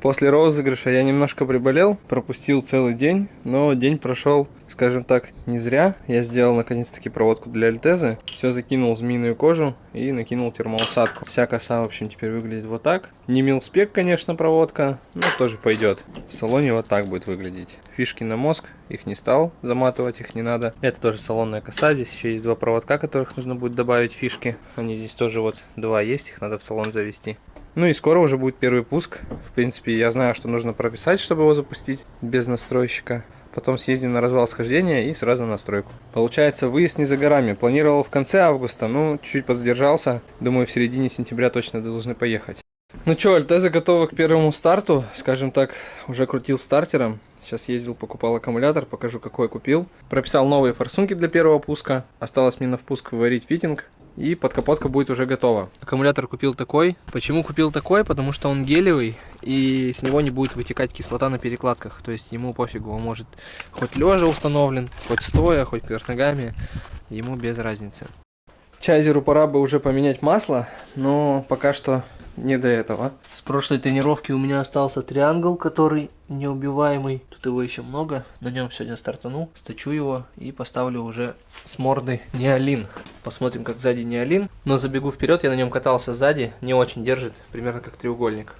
После розыгрыша я немножко приболел, пропустил целый день, но день прошел, скажем так, не зря. Я сделал наконец-таки проводку для Альтезы, все закинул в змеиную кожу и накинул термоусадку. Вся коса, в общем, теперь выглядит вот так. Не милспек, конечно, проводка, но тоже пойдет. В салоне вот так будет выглядеть. Фишки на мозг, их не стал заматывать, их не надо. Это тоже салонная коса, здесь еще есть два проводка, которых нужно будет добавить фишки. Они здесь тоже вот два есть, их надо в салон завести. Ну и скоро уже будет первый пуск. В принципе, я знаю, что нужно прописать, чтобы его запустить без настройщика. Потом съездим на развал схождения и сразу на настройку. Получается, выезд не за горами. Планировал в конце августа, но чуть-чуть подзадержался. Думаю, в середине сентября точно должны поехать. Ну что, Альтеза готова к первому старту. Скажем так, уже крутил стартером. Сейчас ездил, покупал аккумулятор, покажу, какой купил. Прописал новые форсунки для первого пуска. Осталось мне на впуск выварить фитинг. И подкапотка будет уже готова. Аккумулятор купил такой. Почему купил такой? Потому что он гелевый. И с него не будет вытекать кислота на перекладках. То есть ему пофигу. Он может хоть лежа установлен, хоть стоя, хоть вверх ногами. Ему без разницы. Чайзеру пора бы уже поменять масло. Но пока что не до этого. С прошлой тренировки у меня остался триангл, который неубиваемый. Тут его еще много. На нем сегодня стартану, стачу его и поставлю уже с мордой неолин. Посмотрим, как сзади неолин. Но забегу вперед, я на нем катался сзади. Не очень держит, примерно как треугольник.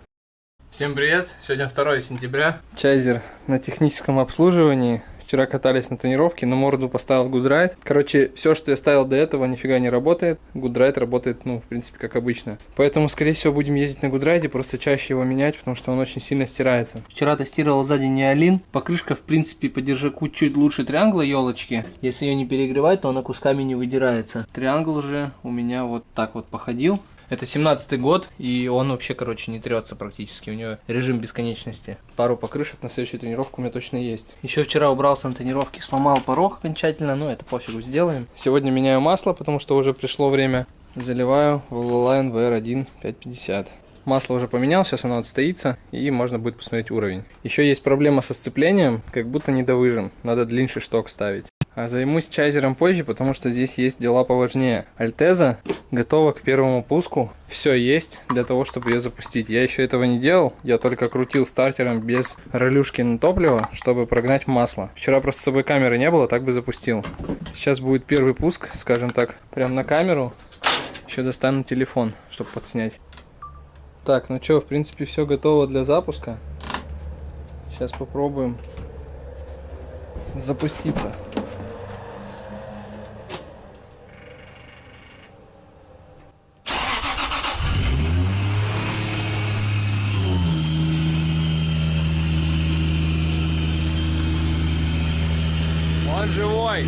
Всем привет! Сегодня 2 сентября. Чайзер на техническом обслуживании. Вчера катались на тренировке, на морду поставил Гудрайт. Короче, все, что я ставил до этого, нифига не работает. Гудрайт работает, ну, в принципе, как обычно. Поэтому, скорее всего, будем ездить на Гудрайте, просто чаще его менять, потому что он очень сильно стирается. Вчера тестировал сзади неолин. Покрышка, в принципе, по держаку чуть лучше триангла елочки. Если ее не перегревать, то она кусками не выдирается. Триангл же у меня вот так вот походил. Это 17-й год, и он вообще, короче, не трется практически. У него режим бесконечности. Пару покрышек на следующую тренировку у меня точно есть. Еще вчера убрался на тренировке, сломал порог окончательно, но это пофигу, сделаем. Сегодня меняю масло, потому что уже пришло время. Заливаю в Valvoline VR1 550. Масло уже поменял, сейчас оно отстоится, и можно будет посмотреть уровень. Еще есть проблема со сцеплением, как будто не довыжим. Надо длиннее шток ставить. А займусь чайзером позже, потому что здесь есть дела поважнее. Альтеза готова к первому пуску. Все есть для того, чтобы ее запустить. Я еще этого не делал. Я только крутил стартером без релюшки на топливо, чтобы прогнать масло. Вчера просто с собой камеры не было, так бы запустил. Сейчас будет первый пуск, скажем так, прям на камеру. Еще достану телефон, чтобы подснять. Так, ну что, в принципе, все готово для запуска. Сейчас попробуем запуститься. Он живой.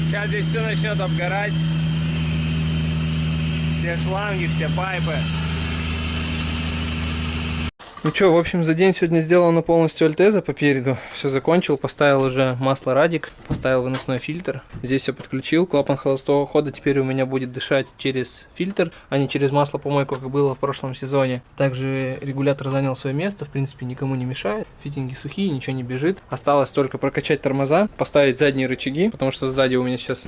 Сейчас здесь все начнет обгорать. Все шланги, все пайпы. Ну что, в общем, за день сегодня сделано полностью Альтеза по переду. Все закончил, поставил уже масло Радик, поставил выносной фильтр. Здесь все подключил, клапан холостого хода теперь у меня будет дышать через фильтр, а не через масло-помойку, как было в прошлом сезоне. Также регулятор занял свое место, в принципе, никому не мешает. Фитинги сухие, ничего не бежит. Осталось только прокачать тормоза, поставить задние рычаги, потому что сзади у меня сейчас...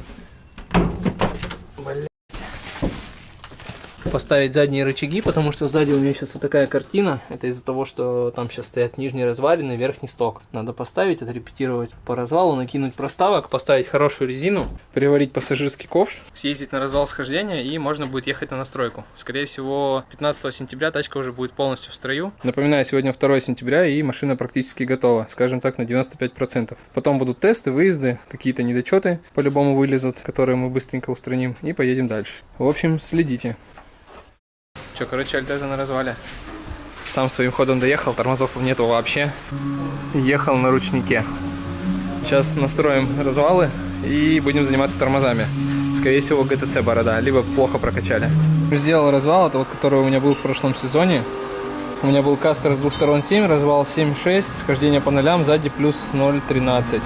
Поставить задние рычаги, потому что сзади у меня сейчас вот такая картина. Это из-за того, что там сейчас стоят нижний разваренный, верхний сток. Надо поставить, отрепетировать по развалу, накинуть проставок, поставить хорошую резину, приварить пассажирский ковш, съездить на развал схождения, и можно будет ехать на настройку. Скорее всего, 15 сентября тачка уже будет полностью в строю. Напоминаю, сегодня 2 сентября, и машина практически готова, скажем так, на 95%. Потом будут тесты, выезды, какие-то недочеты по-любому вылезут, которые мы быстренько устраним, и поедем дальше. В общем, следите. Че, короче, Альтеза на развале. Сам своим ходом доехал, тормозов нету вообще. Ехал на ручнике. Сейчас настроим развалы и будем заниматься тормозами. Скорее всего, ГТЦ борода, либо плохо прокачали. Сделал развал, это вот который у меня был в прошлом сезоне. У меня был кастер с двух сторон 7, развал 7.6, схождение по нолям, сзади плюс 0.13.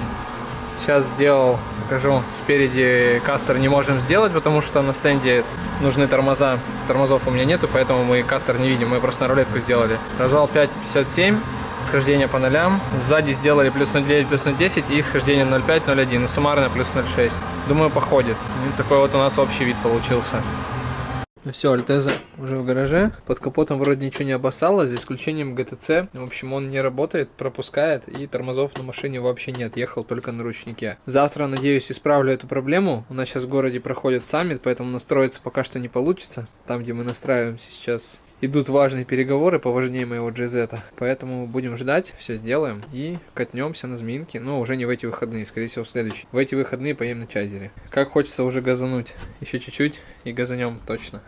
Сейчас сделал, покажу, спереди кастер не можем сделать, потому что на стенде нужны тормоза. Тормозов у меня нету, поэтому мы кастер не видим, мы просто на рулетку сделали. Развал 5.57, схождение по нолям. Сзади сделали плюс 0.9, плюс 0.10 и схождение 0.5, 0.1, и суммарно плюс 0.6. Думаю, походит. И такой вот у нас общий вид получился. Все, Альтеза уже в гараже. Под капотом вроде ничего не обоссало, за исключением ГТЦ. В общем, он не работает, пропускает, и тормозов на машине вообще нет. Ехал только на ручнике. Завтра, надеюсь, исправлю эту проблему. У нас сейчас в городе проходит саммит, поэтому настроиться пока что не получится. Там, где мы настраиваемся сейчас, идут важные переговоры поважнее моего GZ. Поэтому будем ждать, все сделаем и катнемся на Змеинке. Но уже не в эти выходные, скорее всего в следующие. В эти выходные поедем на Чайзере. Как хочется уже газануть. Еще чуть-чуть и газанем точно.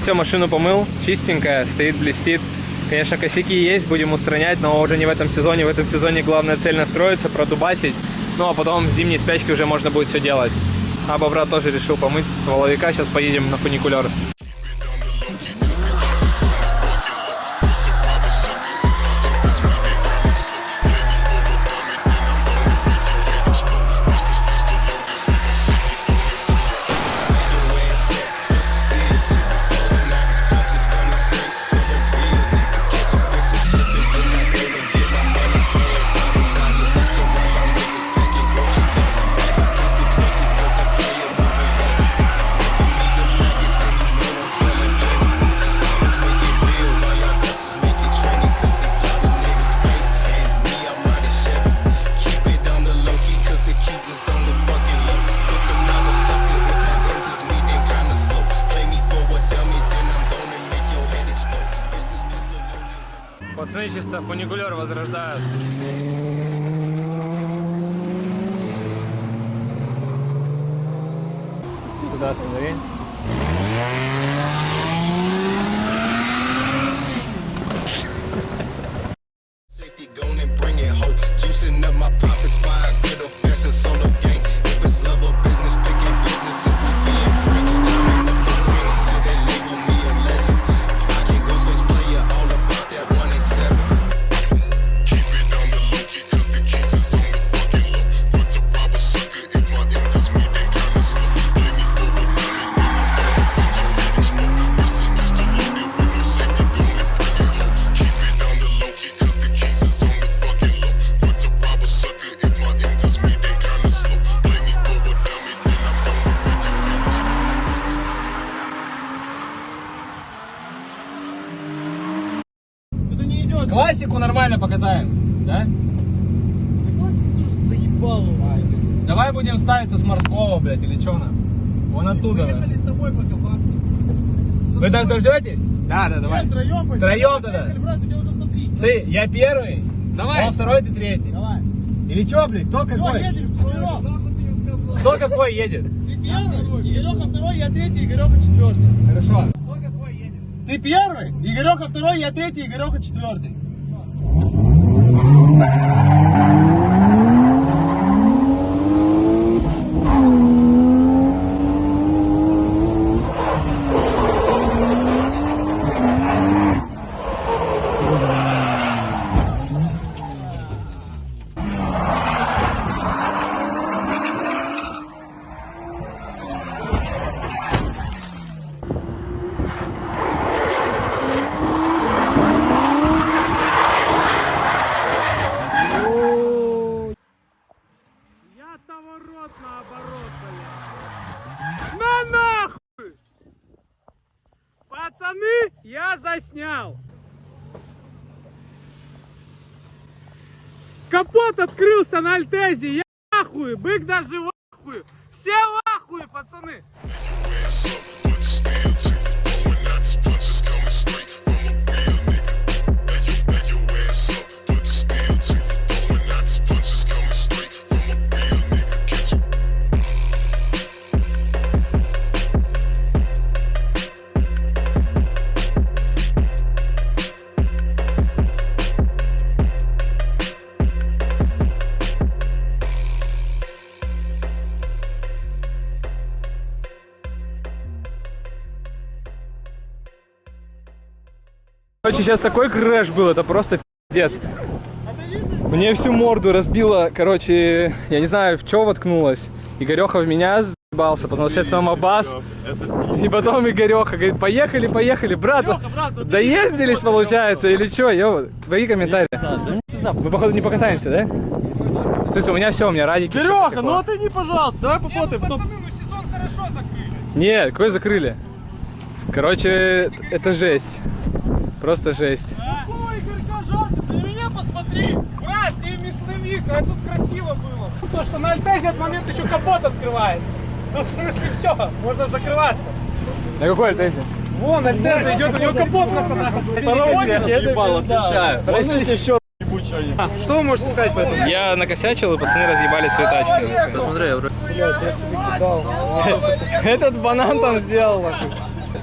Все, машину помыл, чистенькая, стоит, блестит. Конечно, косяки есть, будем устранять, но уже не в этом сезоне. В этом сезоне главная цель настроиться, продубасить. Ну а потом в зимней спячке уже можно будет все делать. А бобра тоже решил помыть с стволовика, сейчас поедем на фуникулер. Пацаны чисто фуникулер возрождают. Сюда смотри. Классику нормально покатаем, да? Классику тоже заебал. Давай будем ставиться с морского, блядь, или что нам? Вон оттуда. Поехали с тобой пока бахнем. Вы нас дождетесь? Да, давай. Втроем тогда. Брат, у тебя уже 103. Смотри, я первый. Давай. Он второй, ты третий. Давай. Или что, блядь, кто какой? Едем вчетвером. Кто какой едет? Ты первый, Игореха второй, я третий, Игореха четвертый. Хорошо. Кто какой едет? Ты первый, Игореха второй, я третий, Игореха четвертый. На нахуй! Пацаны, я заснял! Капот открылся на Альтезе, я нахуй, бык даже в ахуе! Все в ахуе, пацаны! Короче, сейчас такой крэш был, это просто пиздец. Мне всю морду разбило, короче, я не знаю, в что воткнулась. Игореха в меня, ебался, потому что сейчас вам Аббас, и потом Игореха говорит, поехали, поехали, брат, доездились, получается, или что, твои комментарии. Мы, походу, не покатаемся, да? Слушай, у меня все, у меня радики. Игореха, ну отойди, пожалуйста, давай пофотаем. Пацаны, мы сезон хорошо закрыли. Нет, какой закрыли? Короче, это жесть. Просто жесть. Ой, Игорька, жалко, ты на меня посмотри. Брат, ты мясновик, а тут красиво было. То, что на Альтезе от момента еще капот открывается. Тут, в смысле, все, можно закрываться. На какой Альтезе? Вон, Альтеза идет, у него капот на Паровозик, я ебал, отвечаю. Простите, еще ебуть что-нибудь. Что вы можете сказать по этому? Я накосячил, и пацаны разъебали свои тачки. Посмотри, я вроде... Этот банан там сделал.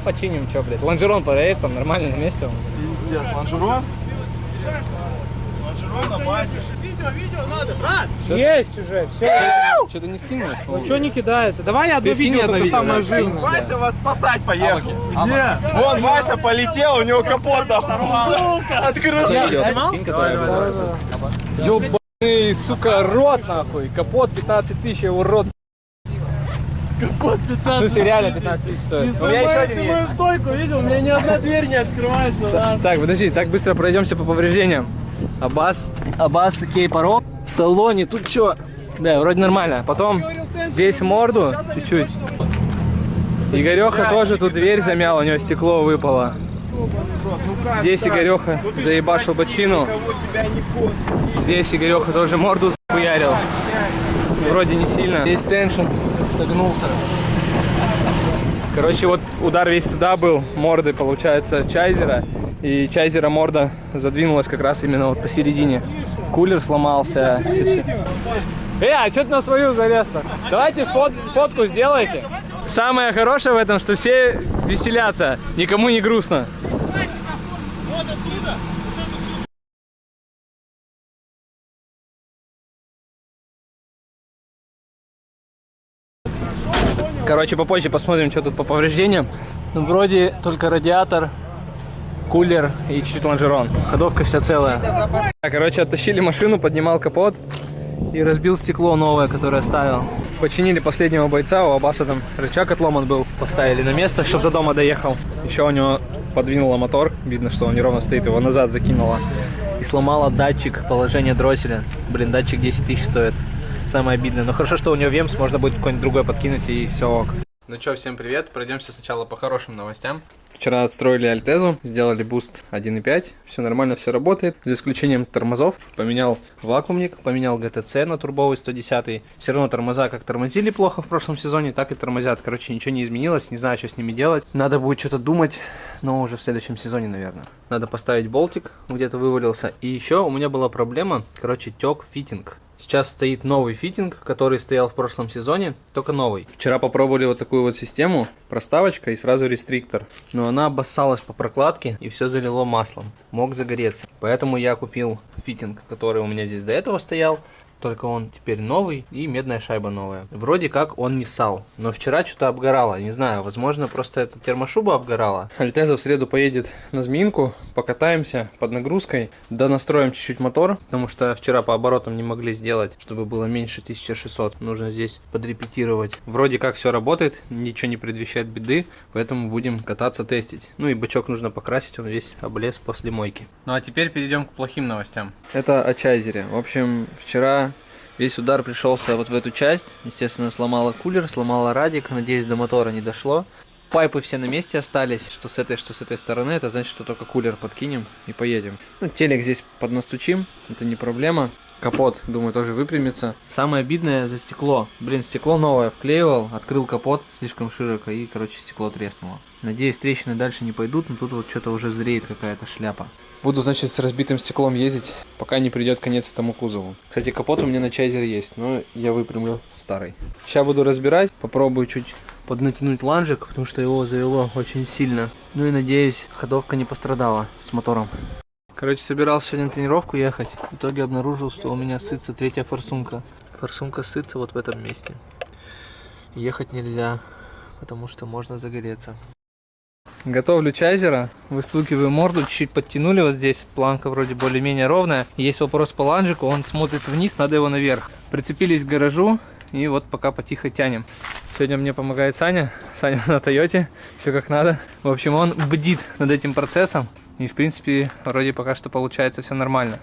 Починим, что, блядь. Лонжерон поедет, там нормально на месте он. Пиздец, лонжерон? Лонжерон на базе. Видео надо, брат! Есть уже, все. Что-то не скинулось? Ну что не кидается? Давай я одно Ты скинь видео, одно только видео, самое да. жирное. Вася вас спасать поехал. Где? Вон Вася полетел, у него капот нахуй. Сука! Открылся. Ёбаный, сука, рот нахуй. Капот 15 тысяч, его рот. Капот 15 В смысле, реально 15 тысяч стоит. У меня еще один Ты мою есть. стойку видел? У меня ни одна дверь не открывается. Да? Так, подожди, так быстро пройдемся по повреждениям. Аббас, Кейпаро в салоне, тут что? Да, вроде нормально. Потом здесь морду чуть-чуть. Игореха тоже тут дверь замял, у него стекло выпало. Здесь Игореха заебашил бочину. Здесь Игореха тоже морду захуярил. Вроде не сильно. Здесь теншн согнулся. Короче, вот удар весь сюда был, морды, получается, чайзера. И чайзера морда задвинулась как раз именно вот посередине. Кулер сломался. А что ты на свою залез-то? Давайте фотку сделайте. Самое хорошее в этом, что все веселятся, никому не грустно. Короче, попозже посмотрим, что тут по повреждениям. Ну, вроде только радиатор, кулер и чуть лонжерон. Ходовка вся целая. Короче, оттащили машину, поднимал капот и разбил стекло новое, которое оставил. Починили последнего бойца, у Аббаса там рычаг отломан был. Поставили на место, чтобы до дома доехал. Еще у него подвинуло мотор. Видно, что он неровно стоит, его назад закинуло. И сломала датчик положения дросселя. Блин, датчик 10 тысяч стоит. Самое обидное. Но хорошо, что у него ВЕМС, можно будет какой-нибудь другой подкинуть и все ок. Ну что, всем привет. Пройдемся сначала по хорошим новостям. Вчера отстроили Альтезу, сделали буст 1.5. Все нормально, все работает. За исключением тормозов. Поменял вакуумник, поменял ГТЦ на турбовый 110. Все равно тормоза как тормозили плохо в прошлом сезоне, так и тормозят. Короче, ничего не изменилось, не знаю, что с ними делать. Надо будет что-то думать, но уже в следующем сезоне, наверное. Надо поставить болтик, где-то вывалился. И еще у меня была проблема, короче, тек фитинг. Сейчас стоит новый фитинг, который стоял в прошлом сезоне, только новый. Вчера попробовали вот такую вот систему, проставочка и сразу рестриктор. Но она обоссалась по прокладке и все залило маслом. Мог загореться. Поэтому я купил фитинг, который у меня здесь до этого стоял. Только он теперь новый и медная шайба новая. Вроде как он не ссал, но вчера что-то обгорало. Не знаю, возможно просто эта термошуба обгорала. Альтеза в среду поедет на Змеинку, покатаемся под нагрузкой. Донастроим чуть-чуть мотор, потому что вчера по оборотам не могли сделать, чтобы было меньше 1600. Нужно здесь подрепетировать. Вроде как все работает, ничего не предвещает беды, поэтому будем кататься, тестить. Ну и бачок нужно покрасить, он весь облез после мойки. Ну а теперь перейдем к плохим новостям. Это о чайзере. В общем, вчера весь удар пришелся вот в эту часть. Естественно, сломала кулер, сломала радик. Надеюсь, до мотора не дошло. Пайпы все на месте остались. Что с этой стороны. Это значит, что только кулер подкинем и поедем. Ну, телек здесь поднастучим. Это не проблема. Капот, думаю, тоже выпрямится. Самое обидное за стекло. Блин, стекло новое вклеивал. Открыл капот слишком широко и, короче, стекло треснуло. Надеюсь, трещины дальше не пойдут. Но тут вот что-то уже зреет какая-то шляпа. Буду, значит, с разбитым стеклом ездить, пока не придет конец этому кузову. Кстати, капот у меня на чайзере есть, но я выпрямлю старый. Сейчас буду разбирать, попробую чуть поднатянуть ланжик, потому что его завело очень сильно. Ну и надеюсь, ходовка не пострадала с мотором. Короче, собирался сегодня на тренировку ехать. В итоге обнаружил, что у меня сытся третья форсунка. Форсунка сытся вот в этом месте. Ехать нельзя, потому что можно загореться. Готовлю чайзера, выстукиваю морду, чуть-чуть подтянули вот здесь, планка вроде более-менее ровная. Есть вопрос по ланжику, он смотрит вниз, надо его наверх. Прицепились к гаражу и вот пока потихо тянем. Сегодня мне помогает Саня. Саня на Тойоте, все как надо. В общем, он бдит над этим процессом. И, в принципе, вроде пока что получается все нормально.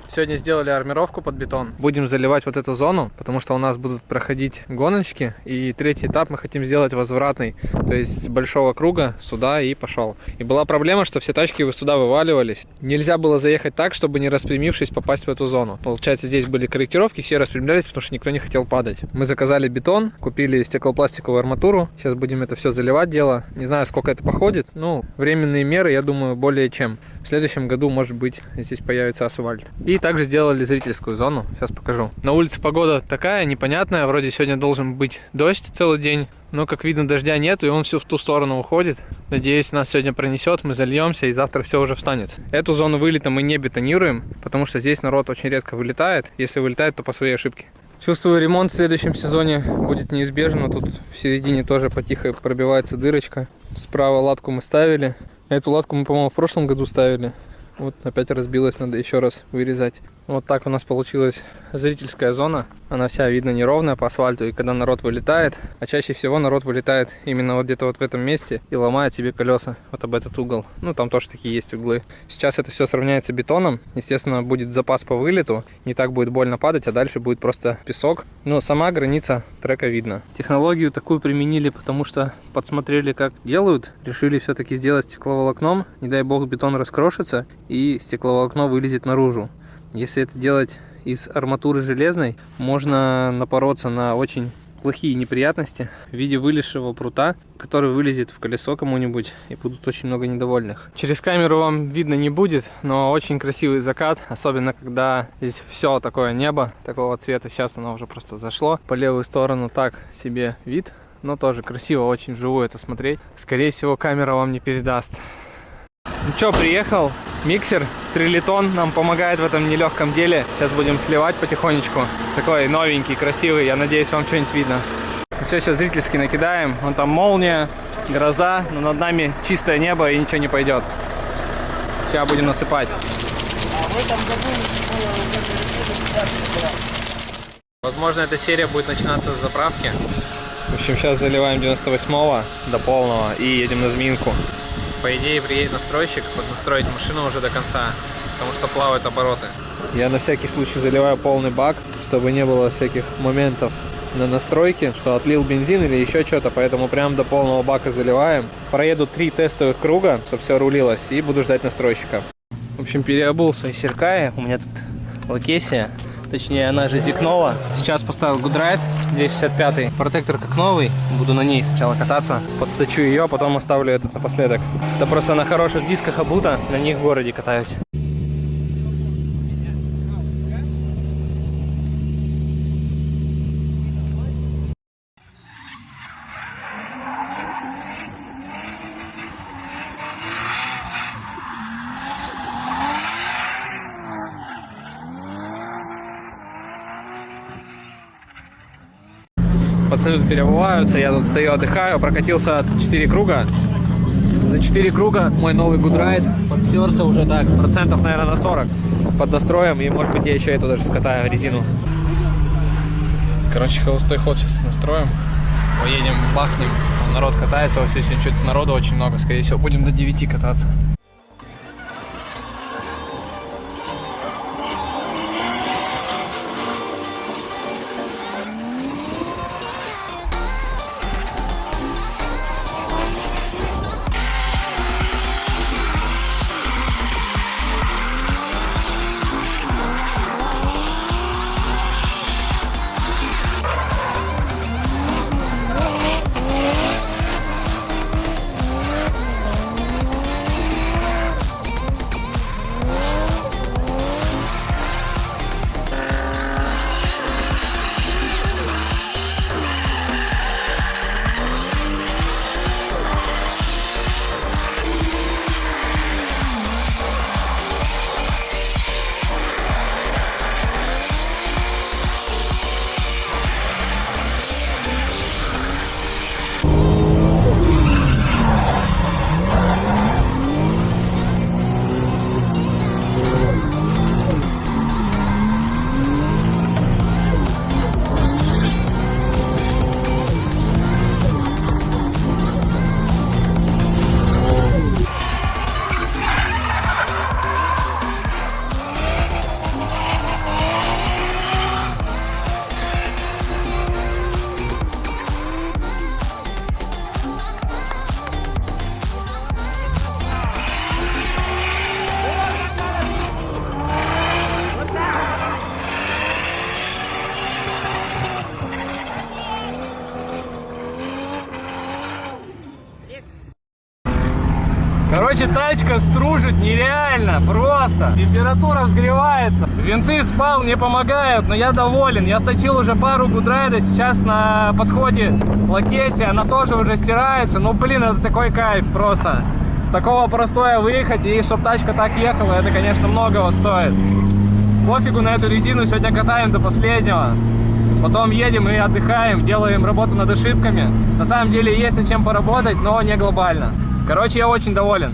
Сегодня сделали армировку под бетон. Будем заливать вот эту зону, потому что у нас будут проходить гоночки. И третий этап мы хотим сделать возвратный. То есть с большого круга сюда и пошел. И была проблема, что все тачки сюда вываливались. Нельзя было заехать так, чтобы не распрямившись попасть в эту зону. Получается, здесь были корректировки, все распрямлялись, потому что никто не хотел падать. Мы заказали бетон, купили стеклопластиковую арматуру. Сейчас будем это все заливать дело. Не знаю, сколько это походит. Ну, временные меры, я думаю, более чем. В следующем году, может быть, здесь появится асфальт. И также сделали зрительскую зону. Сейчас покажу. На улице погода такая непонятная. Вроде сегодня должен быть дождь целый день. Но, как видно, дождя нет, и он все в ту сторону уходит. Надеюсь, нас сегодня пронесет, мы зальемся, и завтра все уже встанет. Эту зону вылета мы не бетонируем, потому что здесь народ очень редко вылетает. Если вылетает, то по своей ошибке. Чувствую, ремонт в следующем сезоне будет неизбежен. Но тут в середине тоже потихо пробивается дырочка. Справа латку мы ставили. Эту латку мы, по-моему, в прошлом году ставили. Вот опять разбилась, надо еще раз вырезать. Вот так у нас получилась зрительская зона. Она вся, видно, неровная по асфальту. И когда народ вылетает, а чаще всего народ вылетает именно вот где-то вот в этом месте и ломает себе колеса вот об этот угол. Ну, там тоже такие есть углы. Сейчас это все сравняется бетоном. Естественно, будет запас по вылету. Не так будет больно падать, а дальше будет просто песок. Но сама граница трека видно. Технологию такую применили, потому что подсмотрели, как делают. Решили все-таки сделать стекловолокном. Не дай бог, бетон раскрошится и стекловолокно вылезет наружу. Если это делать из арматуры железной, можно напороться на очень плохие неприятности в виде вылезшего прута, который вылезет в колесо кому-нибудь, и будут очень много недовольных. Через камеру вам видно не будет, но очень красивый закат, особенно когда здесь все такое небо такого цвета. Сейчас оно уже просто зашло. По левую сторону так себе вид, но тоже красиво очень вживую это смотреть. Скорее всего, камера вам не передаст. Ну что, приехал миксер, трилитон нам помогает в этом нелегком деле. Сейчас будем сливать потихонечку. Такой новенький, красивый, я надеюсь, вам что-нибудь видно. Все, сейчас зрительски накидаем. Вон там молния, гроза, но над нами чистое небо и ничего не пойдет. Сейчас будем насыпать. Возможно, эта серия будет начинаться с заправки. В общем, сейчас заливаем 98-го до полного и едем на Зминку. По идее, приедет настройщик, поднастроить машину уже до конца, потому что плавают обороты. Я на всякий случай заливаю полный бак, чтобы не было всяких моментов на настройке, что отлил бензин или еще что-то, поэтому прям до полного бака заливаем. Проеду 3 тестовых круга, чтобы все рулилось, и буду ждать настройщика. В общем, переобул свои Серкаи, у меня тут Лакесия. Точнее, она же Зикнова. Сейчас поставил Гудрайт 265. Протектор как новый. Буду на ней сначала кататься. Подстачу ее, а потом оставлю этот напоследок. Это просто на хороших дисках обута. На них в городе катаюсь. Пацаны переобуваются, я тут стою, отдыхаю, прокатился 4 круга. За 4 круга мой новый Гудрайт подстерся уже так, процентов, наверное, на 40 под настроем, и может быть я еще эту даже скатаю резину. Короче, холостой ход сейчас настроим, поедем, бахнем, народ катается, во всей сегодня что-то народу очень много, скорее всего будем до 9 кататься. Короче, тачка стружит нереально, просто. Температура взгревается. Винты спал, не помогают, но я доволен. Я сточил уже пару гудрайда, сейчас на подходе Лакеси, она тоже уже стирается. Ну, блин, это такой кайф просто. С такого простоя выехать, и чтобы тачка так ехала, это, конечно, многого стоит. Пофигу на эту резину, сегодня катаем до последнего. Потом едем и отдыхаем, делаем работу над ошибками. На самом деле есть над чем поработать, но не глобально. Короче, я очень доволен.